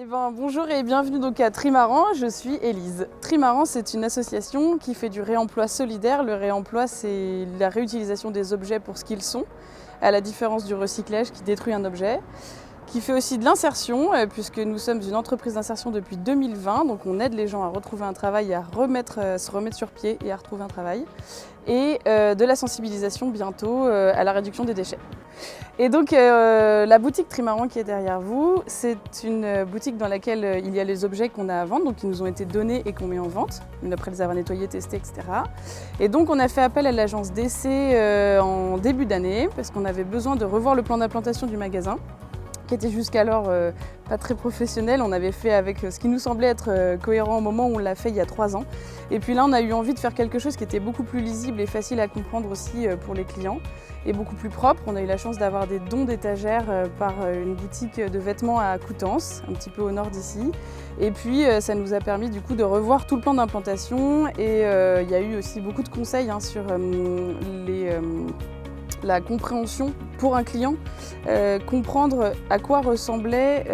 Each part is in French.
Bonjour et bienvenue donc à Trimaran, je suis Élise. Trimaran, c'est une association qui fait du réemploi solidaire. Le réemploi, c'est la réutilisation des objets pour ce qu'ils sont, à la différence du recyclage qui détruit un objet, qui fait aussi de l'insertion, puisque nous sommes une entreprise d'insertion depuis 2020, donc on aide les gens à retrouver un travail, à se remettre sur pied et à retrouver un travail, et de la sensibilisation bientôt à la réduction des déchets. Et donc la boutique Trimaran qui est derrière vous, c'est une boutique dans laquelle il y a les objets qu'on a à vendre, donc qui nous ont été donnés et qu'on met en vente, après les avoir nettoyés, testés, etc. Et donc on a fait appel à l'agence d'essai en début d'année, parce qu'on avait besoin de revoir le plan d'implantation du magasin, qui était jusqu'alors pas très professionnel. On avait fait avec ce qui nous semblait être cohérent au moment où on l'a fait il y a 3 ans. Et puis là, on a eu envie de faire quelque chose qui était beaucoup plus lisible et facile à comprendre aussi pour les clients, et beaucoup plus propre. On a eu la chance d'avoir des dons d'étagères par une boutique de vêtements à Coutances, un petit peu au nord d'ici. Et puis ça nous a permis du coup de revoir tout le plan d'implantation, et il y a eu aussi beaucoup de conseils sur la compréhension pour un client, comprendre à quoi ressemblait,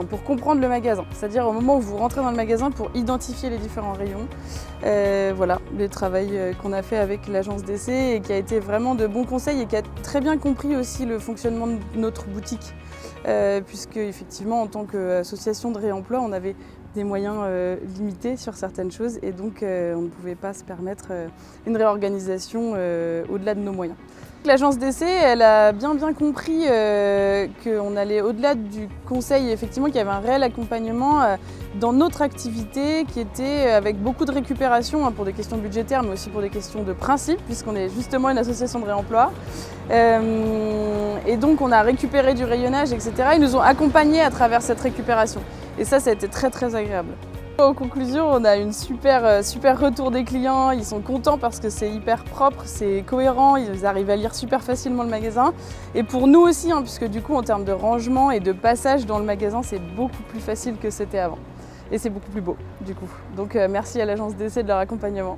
pour comprendre le magasin, c'est-à-dire au moment où vous rentrez dans le magasin pour identifier les différents rayons. Voilà, le travail qu'on a fait avec l'agence d'essai et qui a été vraiment de bons conseils et qui a très bien compris aussi le fonctionnement de notre boutique, puisque effectivement en tant qu'association de réemploi, on avait des moyens limités sur certaines choses, et donc on ne pouvait pas se permettre une réorganisation au-delà de nos moyens. L'agence d'essai, elle a bien compris qu'on allait au-delà du conseil, effectivement qu'il y avait un réel accompagnement dans notre activité, qui était avec beaucoup de récupération pour des questions budgétaires, mais aussi pour des questions de principe, puisqu'on est justement une association de réemploi. Et donc on a récupéré du rayonnage, etc. Ils nous ont accompagnés à travers cette récupération. Et ça a été très agréable. En conclusion, on a une super retour des clients. Ils sont contents parce que c'est hyper propre, c'est cohérent, ils arrivent à lire super facilement le magasin. Et pour nous aussi, puisque du coup en termes de rangement et de passage dans le magasin, c'est beaucoup plus facile que c'était avant. Et c'est beaucoup plus beau du coup. Donc merci à l'agence d'essai de leur accompagnement.